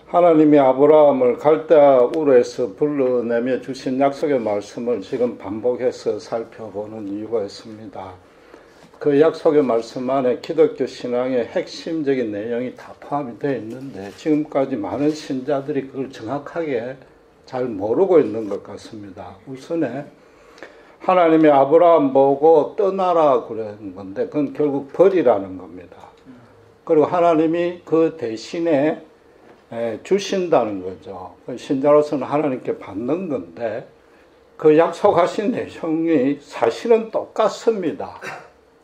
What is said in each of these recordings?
하나님이 아브라함을 갈대아 우르에서 불러내며 주신 약속의 말씀을 지금 반복해서 살펴보는 이유가 있습니다. 그 약속의 말씀 안에 기독교 신앙의 핵심적인 내용이 다 포함이 되어 있는데 지금까지 많은 신자들이 그걸 정확하게 잘 모르고 있는 것 같습니다. 우선에 하나님이 아브라함 보고 떠나라 그런 건데 그건 결국 버리라는 겁니다. 그리고 하나님이 그 대신에 주신다는 거죠. 신자로서는 하나님께 받는 건데 그 약속하신 내용이 사실은 똑같습니다.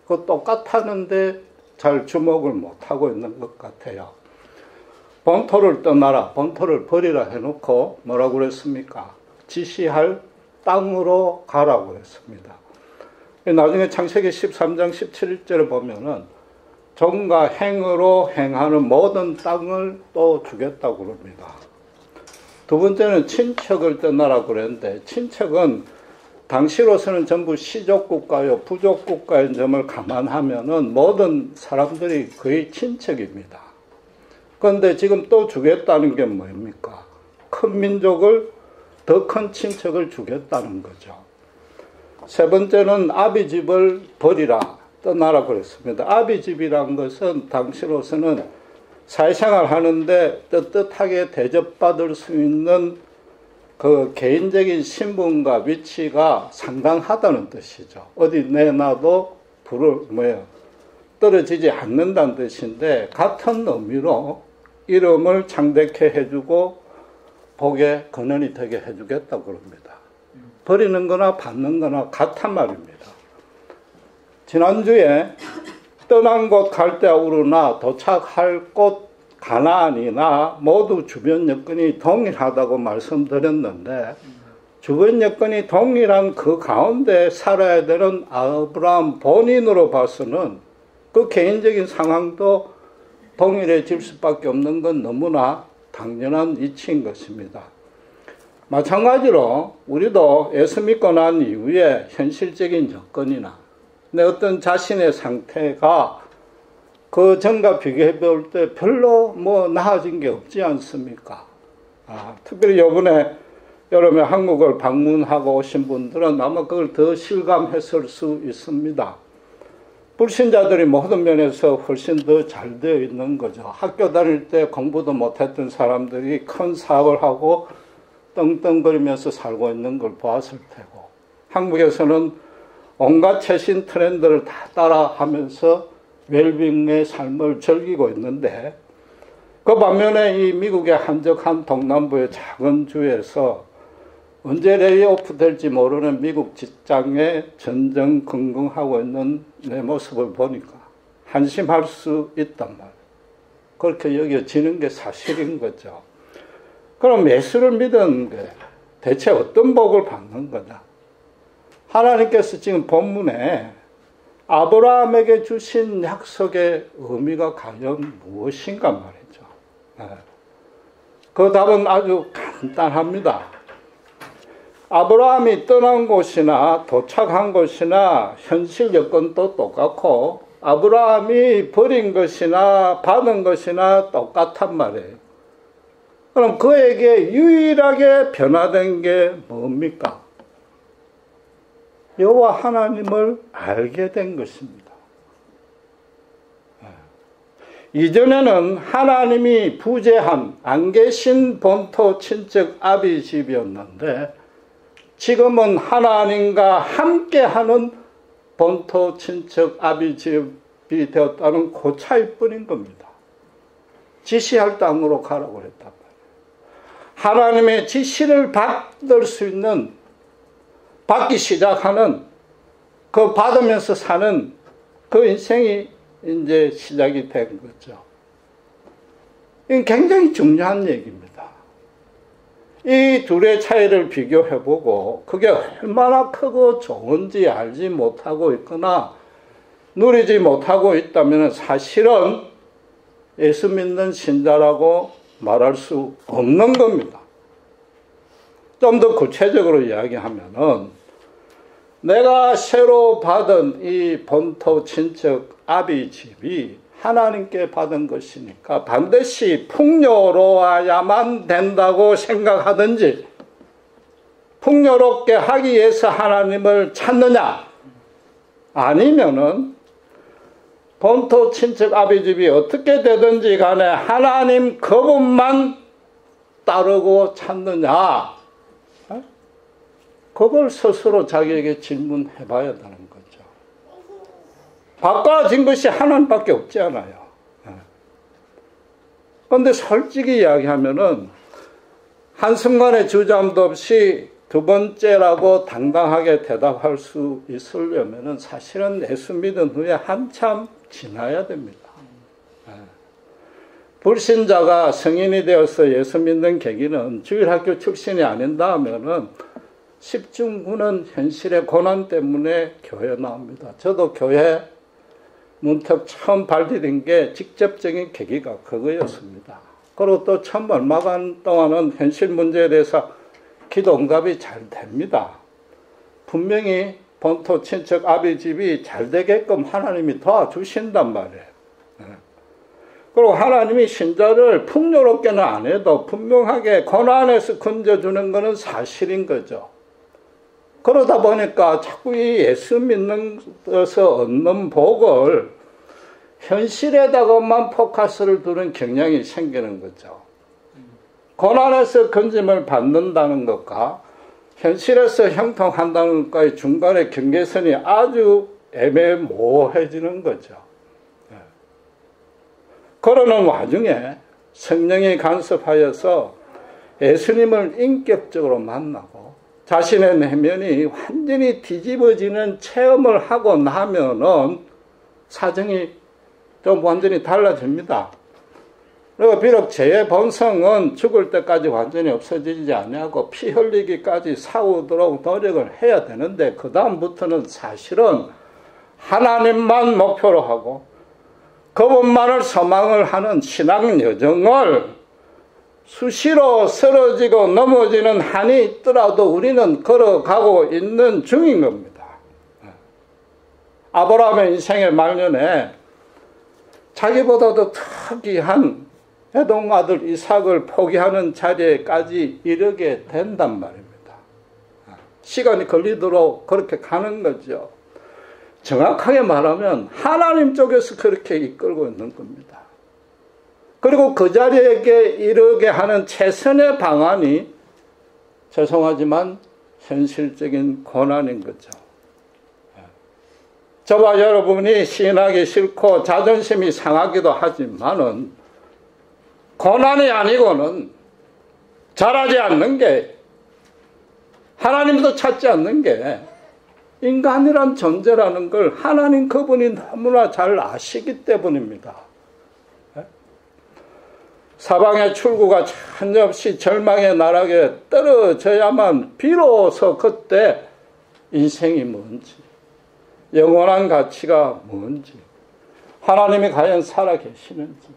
그 똑같았는데 잘 주목을 못하고 있는 것 같아요. 본토를 떠나라, 본토를 버리라 해놓고 뭐라고 그랬습니까? 지시할 땅으로 가라고 그랬습니다. 나중에 창세기 13장 17절에 보면은 종과 행으로 행하는 모든 땅을 또 주겠다고 그럽니다. 두 번째는 친척을 떠나라고 그랬는데 친척은 당시로서는 전부 시족국가요 부족국가인 점을 감안하면은 모든 사람들이 거의 친척입니다. 그런데 지금 또 주겠다는 게 뭡니까? 큰 민족을 더 큰 친척을 주겠다는 거죠. 세 번째는 아비 집을 버리라. 떠나라 그랬습니다. 아비 집이란 것은 당시로서는 사회생활 하는데 떳떳하게 대접받을 수 있는 그 개인적인 신분과 위치가 상당하다는 뜻이죠. 어디 내놔도 떨어지지 않는다는 뜻인데 같은 의미로 이름을 창대케 해주고 복의 근원이 되게 해주겠다고 그럽니다. 버리는 거나 받는 거나 같단 말입니다. 지난주에 떠난 곳 갈대아 우르나 도착할 곳 가나안이나 모두 주변 여건이 동일하다고 말씀드렸는데 주변 여건이 동일한 그 가운데 살아야 되는 아브라함 본인으로 봐서는 그 개인적인 상황도 동일해질 수밖에 없는 건 너무나 당연한 이치인 것입니다. 마찬가지로 우리도 예수 믿고 난 이후에 현실적인 여건이나 내 어떤 자신의 상태가 그 전과 비교해 볼 때 별로 나아진 게 없지 않습니까? 특별히 이번에 여름에 한국을 방문하고 오신 분들은 아마 그걸 더 실감했을 수 있습니다. 불신자들이 모든 면에서 훨씬 더 잘 되어 있는 거죠. 학교 다닐 때 공부도 못했던 사람들이 큰 사업을 하고 떵떵거리면서 살고 있는 걸 보았을 테고 한국에서는 온갖 최신 트렌드를 다 따라하면서 웰빙의 삶을 즐기고 있는데 그 반면에 이 미국의 한적한 동남부의 작은 주에서 언제 레이오프 될지 모르는 미국 직장에 전전긍긍하고 있는 내 모습을 보니까 한심할 수 있단 말이에요. 그렇게 여겨지는 게 사실인 거죠. 그럼 예수를 믿은 게 대체 어떤 복을 받는 거냐? 하나님께서 지금 본문에 아브라함에게 주신 약속의 의미가 과연 무엇인가 말이죠. 그 답은 아주 간단합니다. 아브라함이 떠난 곳이나 도착한 곳이나 현실 여건도 똑같고 아브라함이 버린 것이나 받은 것이나 똑같단 말이에요. 그럼 그에게 유일하게 변화된 게 뭡니까? 여호와 하나님을 알게 된 것입니다. 이전에는 하나님이 부재한 안 계신 본토 친척 아비 집이었는데 지금은 하나님과 함께하는 본토 친척 아비 집이 되었다는 그 차이뿐인 겁니다. 지시할 땅으로 가라고 했단 말이에요. 하나님의 지시를 받을 수 있는 받기 시작하는 그 받으면서 사는 그 인생이 이제 시작이 된 거죠. 이건 굉장히 중요한 얘기입니다. 이 둘의 차이를 비교해보고 그게 얼마나 크고 좋은지 알지 못하고 있거나 누리지 못하고 있다면 사실은 예수 믿는 신자라고 말할 수 없는 겁니다. 좀 더 구체적으로 이야기하면은 내가 새로 받은 이 본토 친척 아비 집이 하나님께 받은 것이니까 반드시 풍요로워야만 된다고 생각하든지, 풍요롭게 하기 위해서 하나님을 찾느냐, 아니면은 본토 친척 아비집이 어떻게 되든지 간에 하나님 그분만 따르고 찾느냐, 그걸 스스로 자기에게 질문해 봐야 되는 거죠. 바꿔진 것이 하나님밖에 없지 않아요. 그런데 솔직히 이야기하면은 한순간의 주저함도 없이 두 번째라고 당당하게 대답할 수 있으려면은 사실은 예수 믿은 후에 한참 지나야 됩니다. 불신자가 성인이 되어서 예수 믿는 계기는 주일학교 출신이 아닌다 하면은 10중구는 현실의 고난 때문에 교회 나옵니다. 저도 교회 문턱 처음 발디딘 게 직접적인 계기가 그거였습니다. 그리고 또 처음 얼마간 동안은 현실 문제에 대해서 기도 응답이 잘 됩니다. 분명히 본토 친척 아비집이 잘 되게끔 하나님이 도와주신단 말이에요. 그리고 하나님이 신자를 풍요롭게는 안 해도 분명하게 고난에서 건져주는 것은 사실인 거죠. 그러다 보니까 자꾸 이 예수 믿는 것에서 얻는 복을 현실에다가만 포커스를 두는 경향이 생기는 거죠. 고난에서 건짐을 받는다는 것과 현실에서 형통한다는 것과의 중간의 경계선이 아주 애매모호해지는 거죠. 그러는 와중에 성령이 간섭하여서 예수님을 인격적으로 만나고 자신의 내면이 완전히 뒤집어지는 체험을 하고 나면은 사정이 좀 완전히 달라집니다. 그리고 비록 죄의 본성은 죽을 때까지 완전히 없어지지 아니하고 피 흘리기까지 싸우도록 노력을 해야 되는데 그 다음부터는 사실은 하나님만 목표로 하고 그분만을 소망을 하는 신앙 여정을 수시로 쓰러지고 넘어지는 한이 있더라도 우리는 걸어가고 있는 중인 겁니다. 아브라함의 인생의 말년에 자기보다도 특이한 에돔 아들 이삭을 포기하는 자리에까지 이르게 된단 말입니다. 시간이 걸리도록 그렇게 가는 거죠. 정확하게 말하면 하나님 쪽에서 그렇게 이끌고 있는 겁니다. 그리고 그 자리에게 이르게 하는 최선의 방안이 죄송하지만 현실적인 고난인 거죠. 저와 여러분이 시인하기 싫고 자존심이 상하기도 하지만은 고난이 아니고는 잘하지 않는 게, 하나님도 찾지 않는 게 인간이란 존재라는 걸 하나님 그분이 너무나 잘 아시기 때문입니다. 사방의 출구가 전혀 없이 절망의 나락에 떨어져야만 비로소 그때 인생이 뭔지, 영원한 가치가 뭔지, 하나님이 과연 살아계시는지,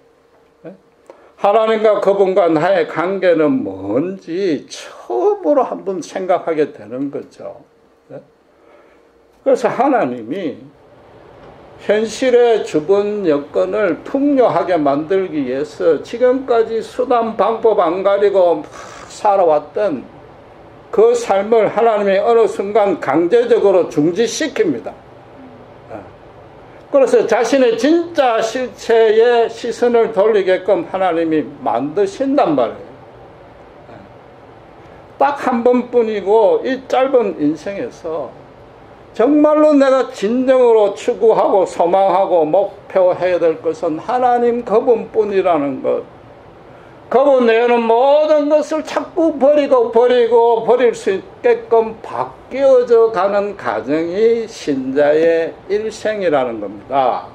하나님과 그분과 나의 관계는 뭔지 처음으로 한번 생각하게 되는 거죠. 그래서 하나님이 현실의 주변 여건을 풍요하게 만들기 위해서 지금까지 수단 방법 안 가리고 살아왔던 그 삶을 하나님이 어느 순간 강제적으로 중지시킵니다. 그래서 자신의 진짜 실체에 시선을 돌리게끔 하나님이 만드신단 말이에요. 딱 한 번뿐이고 이 짧은 인생에서 정말로 내가 진정으로 추구하고 소망하고 목표해야 될 것은 하나님 그분뿐이라는 것. 그분 외에는 모든 것을 자꾸 버리고 버릴 수 있게끔 바뀌어져 가는 과정이 신자의 일생이라는 겁니다.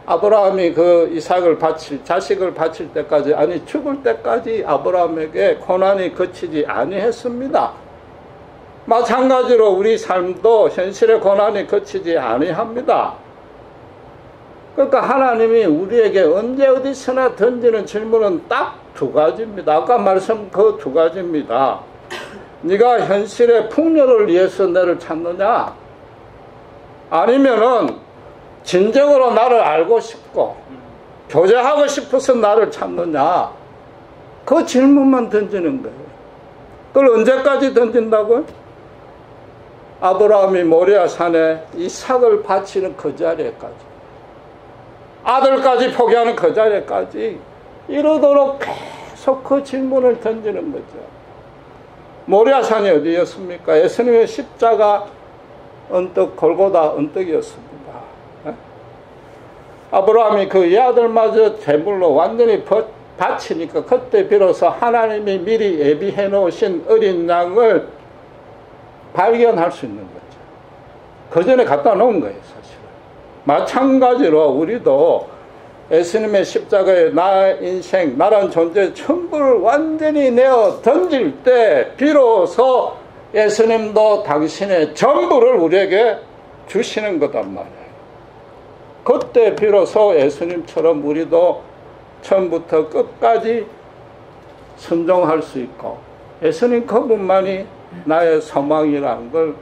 아브라함이 그 이삭을 자식을 바칠 때까지, 아니 죽을 때까지 아브라함에게 고난이 그치지 아니했습니다. 마찬가지로 우리 삶도 현실의 고난이 그치지 아니합니다. 그러니까 하나님이 우리에게 언제 어디서나 던지는 질문은 딱 두 가지입니다. 아까 말씀 그 두 가지입니다. 네가 현실의 풍요를 위해서 나를 찾느냐? 아니면은 진정으로 나를 알고 싶고 교제하고 싶어서 나를 찾느냐? 그 질문만 던지는 거예요. 그걸 언제까지 던진다고요? 아브라함이 모리아 산에 이삭을 바치는 그 자리에까지, 아들까지 포기하는 그 자리에까지 이러도록 계속 그 질문을 던지는 거죠. 모리아 산이 어디였습니까? 예수님의 십자가 언덕, 골고다 언덕이었습니다. 아브라함이 그 외아들마저 제물로 완전히 바치니까 그때 비로소 하나님이 미리 예비해 놓으신 어린 양을 발견할 수 있는 거죠. 그 전에 갖다 놓은 거예요, 사실은. 마찬가지로 우리도 예수님의 십자가에 나의 인생, 나란 존재 전부를 완전히 내어 던질 때 비로소 예수님도 당신의 전부를 우리에게 주시는 거단 말이에요. 그때 비로소 예수님처럼 우리도 처음부터 끝까지 순종할 수 있고 예수님 그분만이 나의 소망이라는 걸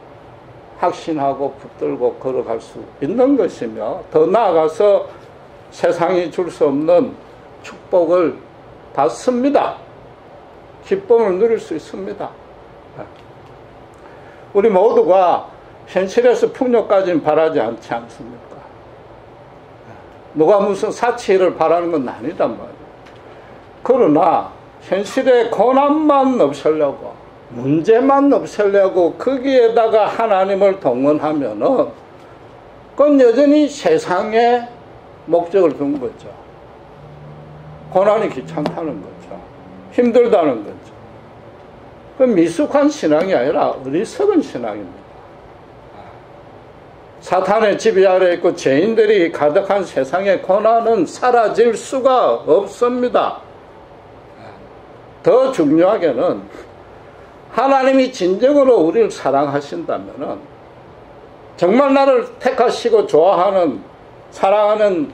확신하고 붙들고 걸어갈 수 있는 것이며, 더 나아가서 세상이 줄 수 없는 축복을 받습니다. 기쁨을 누릴 수 있습니다. 우리 모두가 현실에서 풍요까지는 바라지 않지 않습니까? 누가 무슨 사치를 바라는 건 아니단 말이에요. 그러나 현실에 고난만 없애려고, 문제만 없애려고 거기에다가 하나님을 동원하면은 그건 여전히 세상의 목적을 둔 거죠. 고난이 귀찮다는 거죠. 힘들다는 거죠. 그 미숙한 신앙이 아니라 어리석은 신앙입니다. 사탄의 지배 아래 있고 죄인들이 가득한 세상의 고난은 사라질 수가 없습니다. 더 중요하게는 하나님이 진정으로 우리를 사랑하신다면은, 정말 나를 택하시고 좋아하는, 사랑하는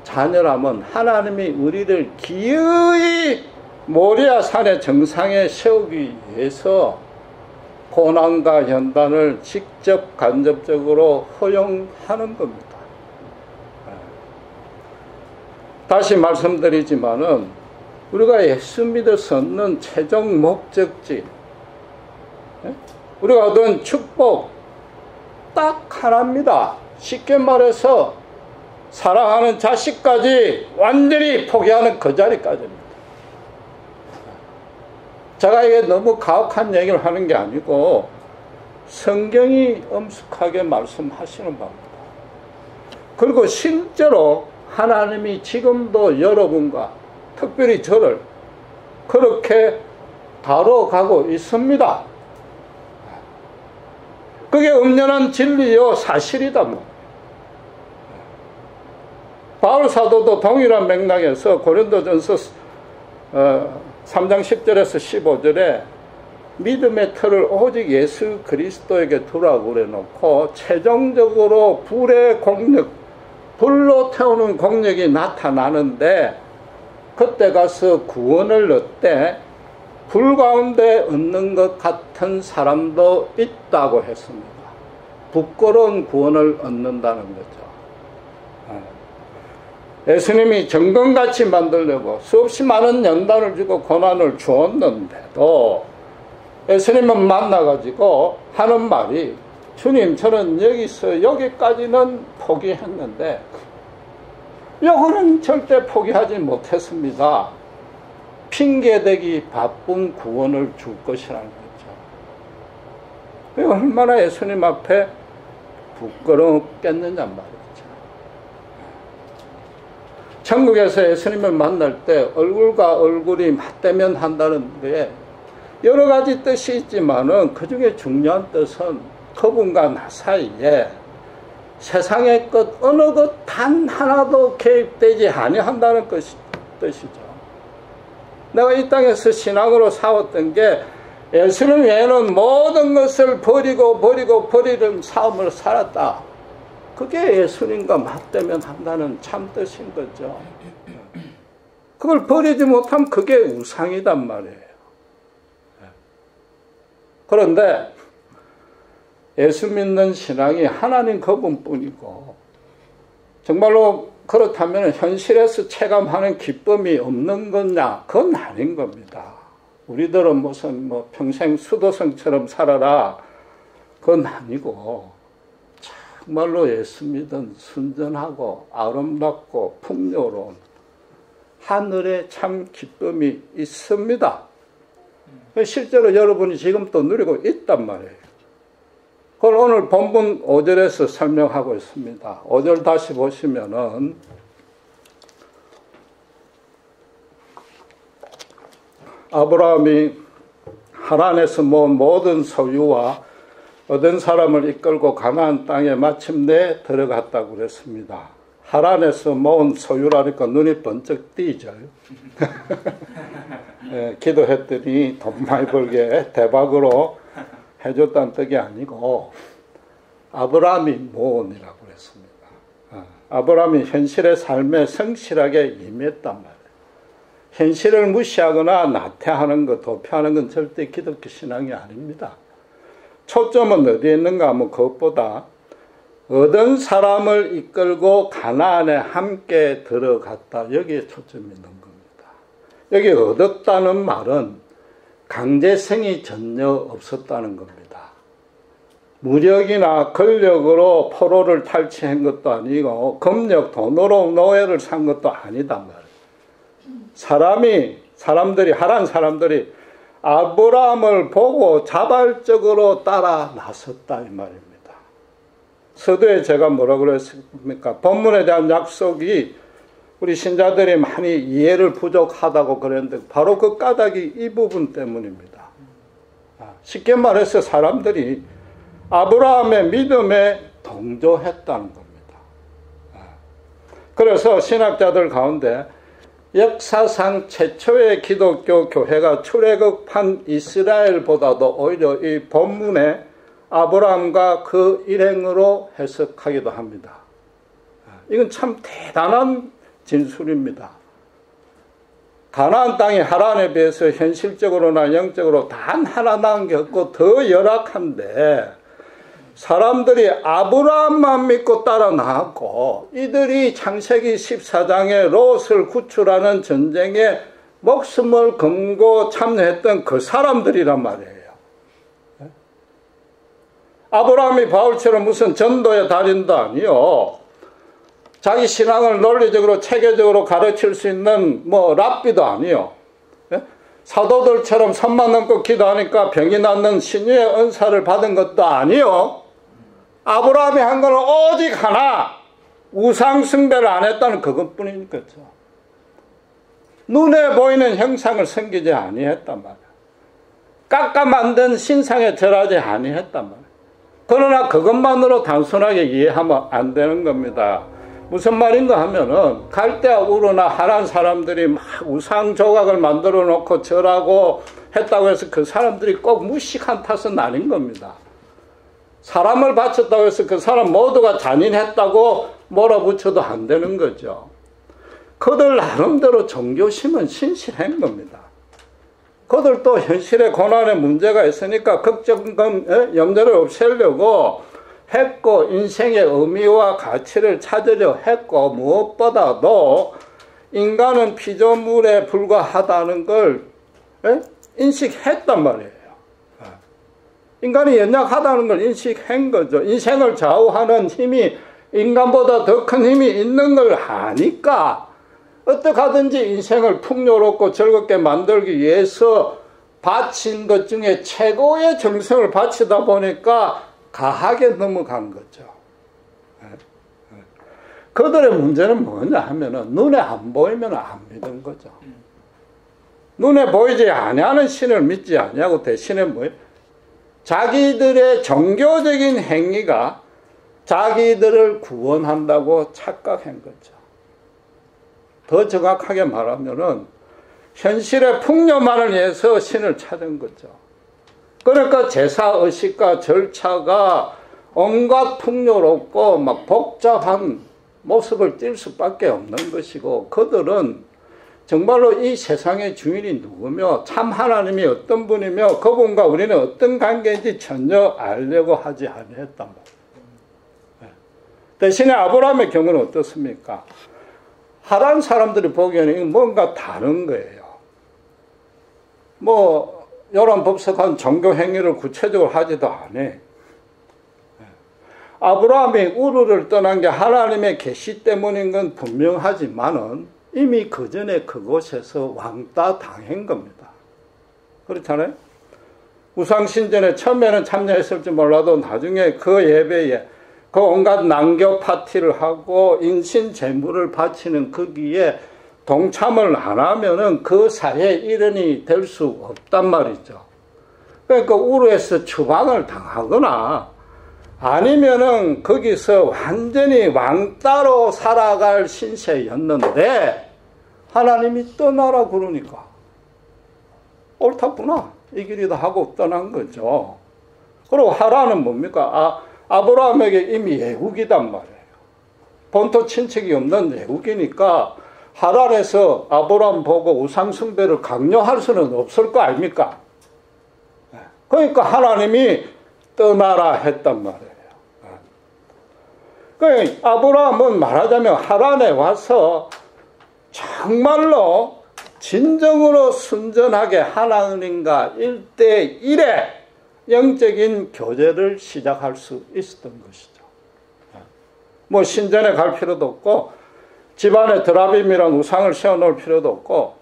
자녀라면 하나님이 우리를 기어이 모리아 산의 정상에 세우기 위해서 고난과 연단을 직접 간접적으로 허용하는 겁니다. 다시 말씀드리지만은 우리가 예수 믿어서 얻는 최종 목적지, 우리가 얻은 축복 딱 하나입니다. 쉽게 말해서 사랑하는 자식까지 완전히 포기하는 그 자리까지입니다. 제가 이게 너무 가혹한 얘기를 하는 게 아니고 성경이 엄숙하게 말씀하시는 겁니다. 그리고 실제로 하나님이 지금도 여러분과 특별히 저를 그렇게 다뤄가고 있습니다. 그게 엄연한 진리요 사실이다. 바울 사도도 동일한 맥락에서 고린도전서 3장 10절에서 15절에 믿음의 틀을 오직 예수 그리스도에게 두라고 그래놓고 최종적으로 불의 공력, 불로 태우는 공력이 나타나는데 그때 가서 구원을 얻되 불 가운데 얻는 것 같은 사람도 있다고 했습니다. 부끄러운 구원을 얻는다는 거죠. 예수님이 정금같이 만들려고 수없이 많은 연단을 주고 고난을 주었는데도 예수님은 만나가지고 하는 말이, 주님 저는 여기서 여기까지는 포기했는데 요거는 절대 포기하지 못했습니다. 핑계대기 바쁜 구원을 줄 것이라는 거죠. 얼마나 예수님 앞에 부끄럽겠느냐 말이죠. 천국에서 예수님을 만날 때 얼굴과 얼굴이 맞대면 한다는 게 여러 가지 뜻이 있지만은 그 중에 중요한 뜻은 그분과 나 사이에 세상의 것 어느 것 단 하나도 개입되지 아니한다는 뜻이죠. 내가 이 땅에서 신앙으로 싸웠던 게 예수님 외에는 모든 것을 버리는 삶을 살았다. 그게 예수님과 맞대면 한다는 참뜻인 거죠. 그걸 버리지 못하면 그게 우상이단 말이에요. 그런데 예수 믿는 신앙이 하나님 그분뿐이고 정말로 그렇다면 현실에서 체감하는 기쁨이 없는 거냐? 그건 아닌 겁니다. 우리들은 무슨 뭐 평생 수도성처럼 살아라. 그건 아니고 정말로 예수 믿은 순전하고 아름답고 풍요로운 하늘에 참 기쁨이 있습니다. 실제로 여러분이 지금 또 누리고 있단 말이에요. 그걸 오늘 본문 5절에서 설명하고 있습니다. 5절 다시 보시면은 아브라함이 하란에서 모은 모든 소유와 얻은 사람을 이끌고 가나안 땅에 마침내 들어갔다고 그랬습니다. 하란에서 모은 소유라니까 눈이 번쩍 띄죠. 예, 기도했더니 돈 많이 벌게 대박으로 해줬다는 뜻이 아니고 아브라함이 모은이라고 그랬습니다. 아브라함이 현실의 삶에 성실하게 임했단 말이에요. 현실을 무시하거나 나태하는 것, 도피하는 건 절대 기독교 신앙이 아닙니다. 초점은 어디에 있는가 하면 그것보다 얻은 사람을 이끌고 가나안에 함께 들어갔다. 여기에 초점이 있는 겁니다. 여기 얻었다는 말은 강제성이 전혀 없었다는 겁니다. 무력이나 권력으로 포로를 탈취한 것도 아니고 검역, 돈으로 노예를 산 것도 아니단 말이에요. 하란 사람들이 아브라함을 보고 자발적으로 따라 나섰다 이 말입니다. 서두에 제가 뭐라고 그랬습니까? 본문에 대한 약속이 우리 신자들이 많이 이해를 부족하다고 그랬는데 바로 그 까닭이 이 부분 때문입니다. 쉽게 말해서 사람들이 아브라함의 믿음에 동조했다는 겁니다. 그래서 신학자들 가운데 역사상 최초의 기독교 교회가 출애굽한 이스라엘보다도 오히려 이 본문에 아브라함과 그 일행으로 해석하기도 합니다. 이건 참 대단한 진술입니다. 가나안 땅이 하란에 비해서 현실적으로나 영적으로 단 하나 남은 게 없고 더 열악한데 사람들이 아브라함만 믿고 따라 나왔고 이들이 창세기 14장에 롯을 구출하는 전쟁에 목숨을 걸고 참여했던 그 사람들이란 말이에요. 아브라함이 바울처럼 무슨 전도의 달인도 아니요. 자기 신앙을 논리적으로 체계적으로 가르칠 수 있는 뭐 랍비도 아니요. 사도들처럼 선만 넘고 기도하니까 병이 낫는 신유의 은사를 받은 것도 아니요. 아브라함이 한 건 오직 하나, 우상 숭배를 안 했다는 그것뿐인 거죠. 눈에 보이는 형상을 섬기지 아니했단 말이야. 깎아 만든 신상에 절하지 아니했단 말이야. 그러나 그것만으로 단순하게 이해하면 안 되는 겁니다. 무슨 말인가 하면은 갈대아 우르나 하란 사람들이 막 우상 조각을 만들어 놓고 절하고 했다고 해서 그 사람들이 꼭 무식한 탓은 아닌 겁니다. 사람을 바쳤다고 해서 그 사람 모두가 잔인했다고 몰아붙여도 안 되는 거죠. 그들 나름대로 종교심은 신실한 겁니다. 그들도 현실의 고난에 문제가 있으니까 걱정금, 염려를 없애려고 했고 인생의 의미와 가치를 찾으려 했고 무엇보다도 인간은 피조물에 불과하다는 걸 인식했단 말이에요. 인간이 연약하다는 걸 인식한 거죠. 인생을 좌우하는 힘이 인간보다 더 큰 힘이 있는 걸 아니까 어떻게 하든지 인생을 풍요롭고 즐겁게 만들기 위해서 바친 것 중에 최고의 정성을 바치다 보니까 가하게 넘어간 거죠. 그들의 문제는 뭐냐 하면은 눈에 안 보이면 안 믿은 거죠. 눈에 보이지 아니하는 신을 믿지 아니하고 대신에 뭐예요? 자기들의 종교적인 행위가 자기들을 구원한다고 착각한 거죠. 더 정확하게 말하면은 현실의 풍요만을 위해서 신을 찾은 거죠. 그러니까 제사 의식과 절차가 온갖 풍요롭고 막 복잡한 모습을 띌 수밖에 없는 것이고, 그들은 정말로 이 세상의 주인이 누구며 참 하나님이 어떤 분이며 그분과 우리는 어떤 관계인지 전혀 알려고 하지 아니했단 말이에요. 대신에 아브라함의 경우는 어떻습니까? 하란 사람들이 보기에는 뭔가 다른 거예요. 뭐 요란법석한 종교 행위를 구체적으로 하지도 않아. 아브라함이 우르를 떠난 게 하나님의 계시 때문인 건 분명하지만은 이미 그 전에 그곳에서 왕따 당한 겁니다. 그렇잖아요? 우상신전에 처음에는 참여했을지 몰라도 나중에 그 예배에 그 온갖 난교 파티를 하고 인신 제물을 바치는 거기에 동참을 안 하면은 그 사회에 일원이 될 수 없단 말이죠. 그러니까 우르에서 추방을 당하거나 아니면은 거기서 완전히 왕따로 살아갈 신세였는데 하나님이 떠나라 그러니까 옳다구나 이 길이다 하고 떠난 거죠. 그리고 하란은 뭡니까? 아브라함에게 이미 외국이단 말이에요. 본토 친척이 없는 외국이니까 하란에서 아브라함 보고 우상숭배를 강요할 수는 없을 거 아닙니까? 그러니까 하나님이 떠나라 했단 말이에요. 그러니까 아브라함은 말하자면 하란에 와서 정말로 진정으로 순전하게 하나님과 1대1의 영적인 교제를 시작할 수 있었던 것이죠. 뭐 신전에 갈 필요도 없고 집안에 드라빔이랑 우상을 세워놓을 필요도 없고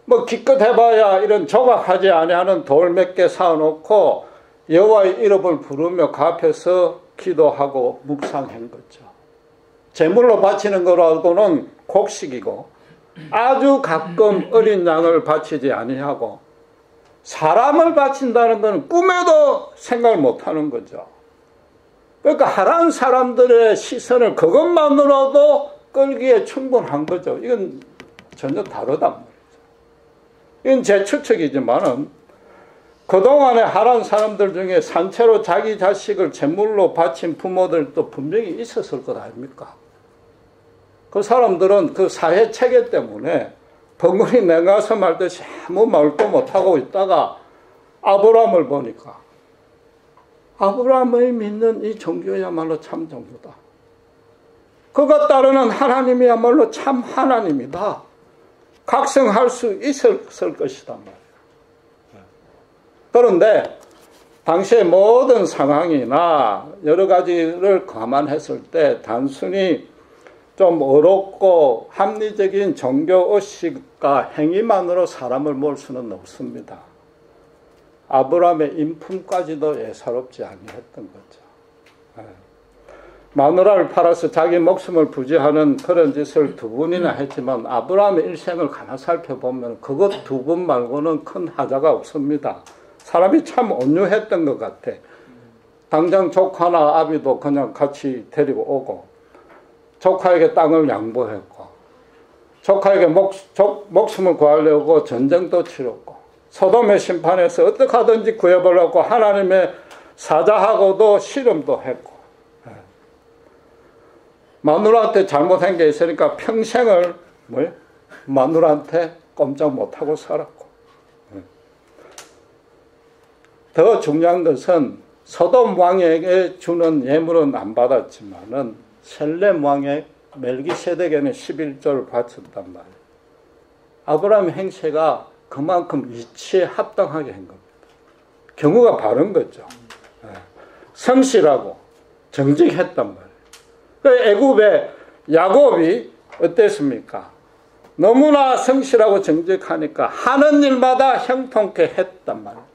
뭐 기껏 해봐야 이런 조각하지 아니하는 돌 몇 개 사놓고 여호와의 이름을 부르며 그 앞에서 기도하고 묵상한 거죠. 제물로 바치는 거라고는 곡식이고 아주 가끔 어린 양을 바치지 아니하고 사람을 바친다는 것은 꿈에도 생각을 못하는 거죠. 그러니까 하란 사람들의 시선을 그것만으로도 끌기에 충분한 거죠. 이건 전혀 다르단 말이죠. 이건 제 추측이지만은 그동안에 하란 사람들 중에 산채로 자기 자식을 제물로 바친 부모들도 분명히 있었을 것 아닙니까? 그 사람들은 그 사회 체계 때문에 벙어리 내가서 말듯이 아무 말도 못하고 있다가 아브라함을 보니까 아브라함이 믿는 이 종교야말로 참 종교다. 그가 따르는 하나님이야말로 참 하나님이다. 각성할 수 있었을 것이다 말이에요. 그런데 당시의 모든 상황이나 여러 가지를 감안했을 때 단순히 좀 어렵고 합리적인 종교의식과 행위만으로 사람을 모을 수는 없습니다. 아브라함의 인품까지도 예사롭지 아니했던 거죠. 마누라를 팔아서 자기 목숨을 부지하는 그런 짓을 두 번이나 했지만 아브라함의 일생을 가만 살펴보면 그것 두 번 말고는 큰 하자가 없습니다. 사람이 참 온유했던 것 같아. 당장 조카나 아비도 그냥 같이 데리고 오고 조카에게 땅을 양보했고 조카에게 목숨을 구하려고 전쟁도 치렀고 소돔의 심판에서 어떻게 하든지 구해보려고 하나님의 사자하고도 씨름도 했고 마누라한테 잘못한 게 있으니까 평생을 마누라한테 꼼짝 못하고 살았고 더 중요한 것은 소돔 왕에게 주는 예물은 안 받았지만은 셀렘 왕의 멜기세덱에는 11조를 바쳤단 말이에요. 아브라함의 행세가 그만큼 이치에 합당하게 한 겁니다. 경우가 바른 거죠. 성실하고 정직했단 말이에요. 애굽의 야곱이 어땠습니까? 너무나 성실하고 정직하니까 하는 일마다 형통케 했단 말이에요.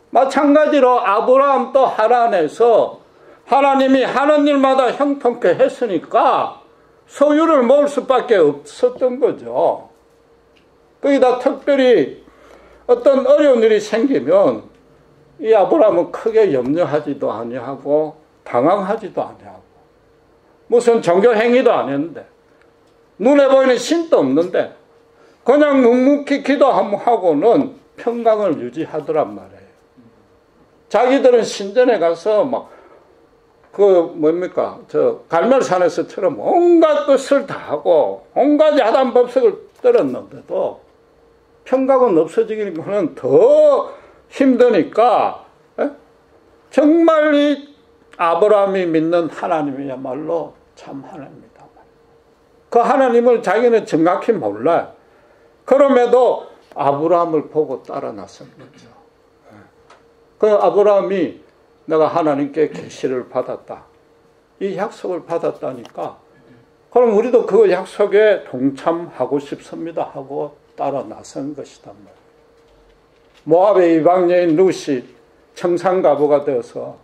마찬가지로 아브라함도 하란에서 하나님이 하는 일마다 형통케 했으니까 소유를 모을 수밖에 없었던 거죠. 거기다 특별히 어떤 어려운 일이 생기면 이 아브라함은 크게 염려하지도 아니하고 당황하지도 아니하고 무슨 종교 행위도 안 했는데 눈에 보이는 신도 없는데 그냥 묵묵히 기도하고는 평강을 유지하더란 말이에요. 자기들은 신전에 가서 갈멜산에서처럼 온갖 것을 다 하고 온갖 야단 법석을 떨었는데도 평강은 없어지기는 더 힘드니까 정말 이 아브라함이 믿는 하나님이야말로 참 하나님이다. 그 하나님을 자기는 정확히 몰라요. 그럼에도 아브라함을 보고 따라 나선 거죠. 그 아브라함이 내가 하나님께 계시를 받았다. 이 약속을 받았다니까 그럼 우리도 그 약속에 동참하고 싶습니다 하고 따라 나선 것이단 말이에요. 모압의 이방 여인 룻이 청산가부가 되어서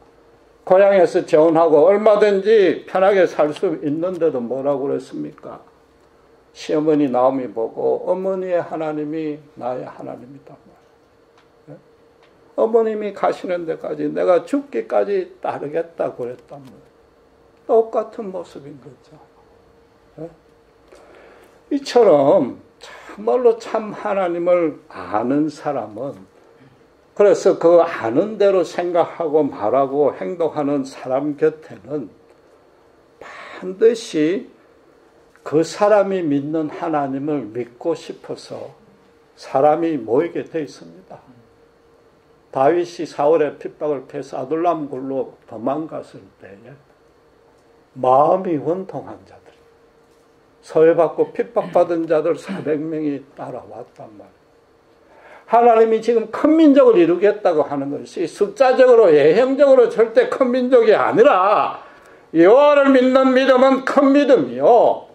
고향에서 재혼하고 얼마든지 편하게 살 수 있는데도 뭐라고 그랬습니까? 시어머니 나오미 보고 어머니의 하나님이 나의 하나님이다. 어머님이 가시는 데까지 내가 죽기까지 따르겠다고 그랬단 말이에요. 똑같은 모습인 거죠. 이처럼 정말로 참 하나님을 아는 사람은 그래서 그 아는 대로 생각하고 말하고 행동하는 사람 곁에는 반드시 그 사람이 믿는 하나님을 믿고 싶어서 사람이 모이게 되어 있습니다. 다윗이 사울의 핍박을 피해서 아둘람 굴로 도망갔을 때에 마음이 원통한 자들, 소외받고 핍박받은 자들 400명이 따라왔단 말이에요. 하나님이 지금 큰 민족을 이루겠다고 하는 것이 숫자적으로 예형적으로 절대 큰 민족이 아니라 여호와를 믿는 믿음은 큰 믿음이요.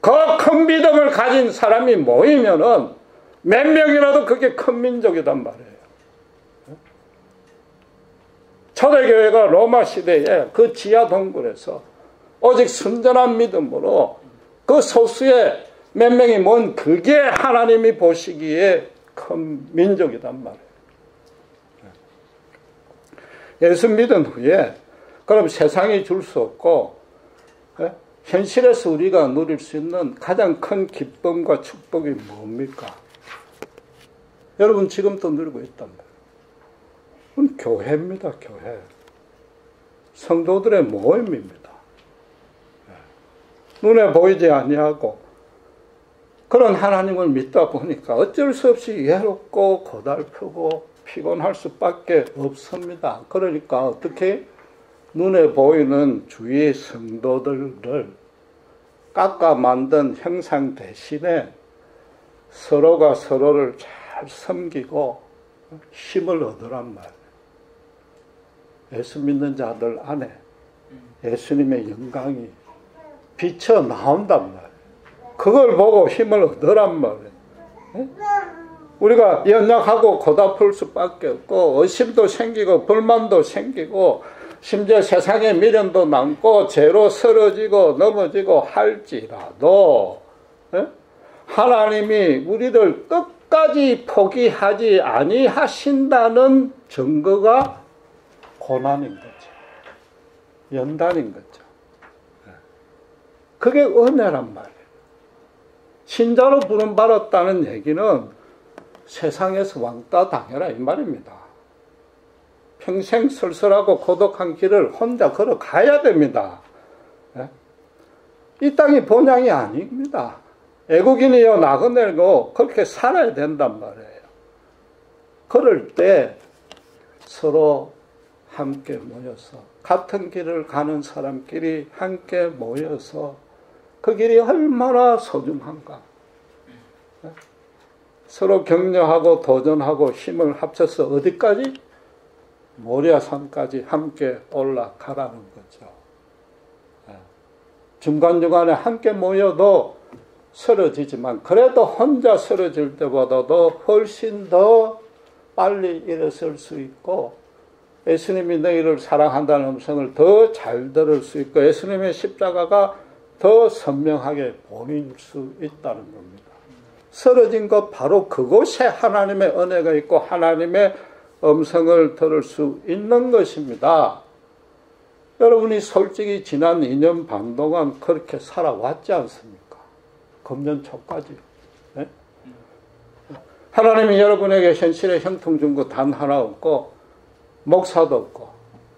그 큰 믿음을 가진 사람이 모이면은 몇 명이라도 그게 큰 민족이단 말이에요. 초대교회가 로마 시대에 그 지하 동굴에서 오직 순전한 믿음으로 그 소수의 몇 명이 모은 그게 하나님이 보시기에 큰 민족이단 말이에요. 예수 믿은 후에 그럼 세상이 줄 수 없고 현실에서 우리가 누릴 수 있는 가장 큰 기쁨과 축복이 뭡니까? 여러분 지금도 누리고 있단 말이에요. 그건 교회입니다. 교회. 성도들의 모임입니다. 눈에 보이지 아니하고 그런 하나님을 믿다 보니까 어쩔 수 없이 외롭고 고달프고 피곤할 수밖에 없습니다. 그러니까 어떻게 눈에 보이는 주위의 성도들을 깎아 만든 형상 대신에 서로가 서로를 잘 섬기고 힘을 얻으란 말이에요. 예수 믿는 자들 안에 예수님의 영광이 비쳐 나온단 말이에요. 그걸 보고 힘을 얻으란 말이에요. 우리가 연약하고 고달플 수밖에 없고 의심도 생기고 불만도 생기고 심지어 세상에 미련도 남고 죄로 쓰러지고 넘어지고 할지라도 하나님이 우리를 끝까지 포기하지 아니하신다는 증거가 고난인 거죠. 연단인 거죠. 그게 은혜란 말이에요. 신자로 부름받았다는 얘기는 세상에서 왕따 당해라 이 말입니다. 평생 쓸쓸하고 고독한 길을 혼자 걸어가야 됩니다. 이 땅이 본향이 아닙니다. 애국인이여 나그네고 그렇게 살아야 된단 말이에요. 그럴 때 서로 함께 모여서 같은 길을 가는 사람끼리 함께 모여서 그 길이 얼마나 소중한가. 서로 격려하고 도전하고 힘을 합쳐서 어디까지? 모리아산까지 함께 올라가라는 거죠. 중간중간에 함께 모여도 쓰러지지만 그래도 혼자 쓰러질 때보다도 훨씬 더 빨리 일어설 수 있고 예수님이 너희를 사랑한다는 음성을 더 잘 들을 수 있고 예수님의 십자가가 더 선명하게 보일 수 있다는 겁니다. 쓰러진 것 바로 그곳에 하나님의 은혜가 있고 하나님의 음성을 들을 수 있는 것입니다. 여러분이 솔직히 지난 2년 반 동안 그렇게 살아왔지 않습니까? 금년 초까지. 네? 하나님이 여러분에게 현실의 형통 준 거 단 하나 없고 목사도 없고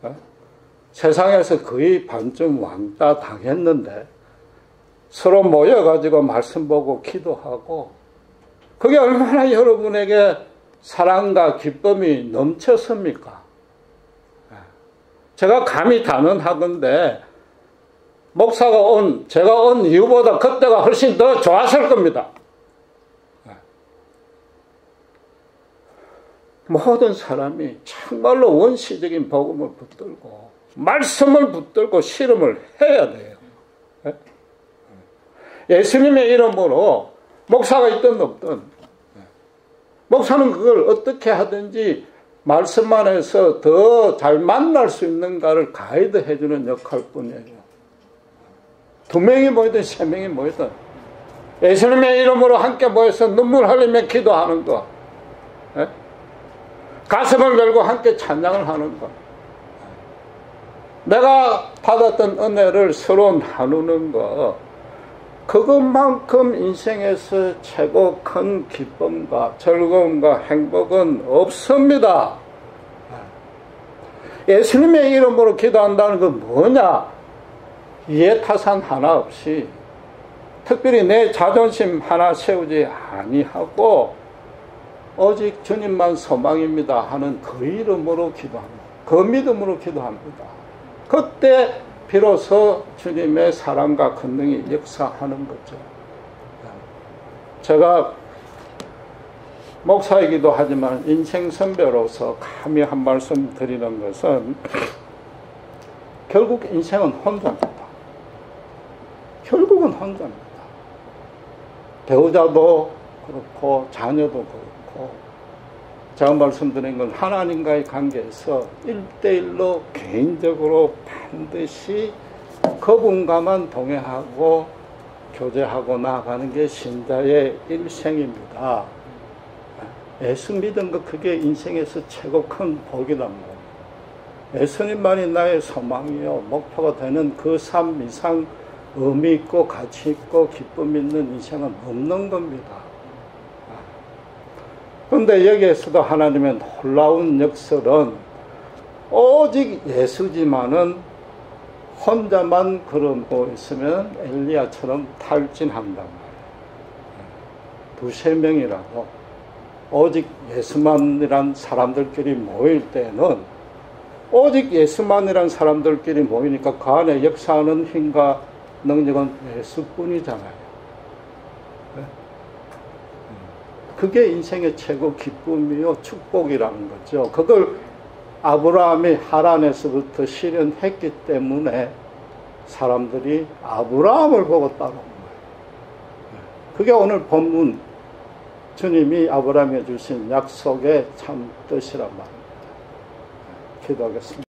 네? 세상에서 거의 반쯤 왕따 당했는데 서로 모여가지고 말씀 보고 기도하고 그게 얼마나 여러분에게 사랑과 기쁨이 넘쳤습니까? 제가 감히 단언하건대 목사가 제가 온 이유보다 그때가 훨씬 더 좋았을 겁니다. 모든 사람이 정말로 원시적인 복음을 붙들고 말씀을 붙들고 실험을 해야 돼요. 예수님의 이름으로 목사가 있든 없든 목사는 그걸 어떻게 하든지 말씀 안에서 더 잘 만날 수 있는가를 가이드 해주는 역할뿐이에요. 2명이 모이든 3명이 모이든 예수님의 이름으로 함께 모여서 눈물 흘리며 기도하는 것, 가슴을 열고 함께 찬양을 하는 것, 내가 받았던 은혜를 서로 나누는 것, 그것만큼 인생에서 최고 큰 기쁨과 즐거움과 행복은 없습니다. 예수님의 이름으로 기도한다는 건 뭐냐? 이해타산 하나 없이 특별히 내 자존심 하나 세우지 아니하고 오직 주님만 소망입니다 하는 그 이름으로 기도합니다. 그 믿음으로 기도합니다. 그때 비로소 주님의 사랑과 권능이 역사하는 거죠. 제가 목사이기도 하지만 인생 선배로서 감히 한 말씀 드리는 것은 결국 인생은 혼자입니다. 결국은 혼자입니다. 배우자도 그렇고 자녀도 그렇고 제가 말씀드린 건 하나님과의 관계에서 1대1로 개인적으로 반드시 그분과만 동행하고 교제하고 나아가는 게 신자의 일생입니다. 예수 믿은 것 그게 인생에서 최고 큰 복이란 말이에요. 예수님만이 나의 소망이요 목표가 되는 그 삶 이상 의미 있고 가치 있고 기쁨 있는 인생은 없는 겁니다. 그런데 여기에서도 하나님의 놀라운 역설은 오직 예수지만은 혼자만 걸어오고 있으면 엘리야처럼 탈진한단 말이에요. 2~3명이라도 오직 예수만이란 사람들끼리 모일 때는 오직 예수만이란 사람들끼리 모이니까 그 안에 역사하는 힘과 능력은 예수뿐이잖아요. 그게 인생의 최고 기쁨이요 축복이라는 거죠. 그걸 아브라함이 하란에서부터 실현했기 때문에 사람들이 아브라함을 보고 따라온 거예요. 그게 오늘 본문 주님이 아브라함에 주신 약속의 참 뜻이란 말입니다. 기도하겠습니다.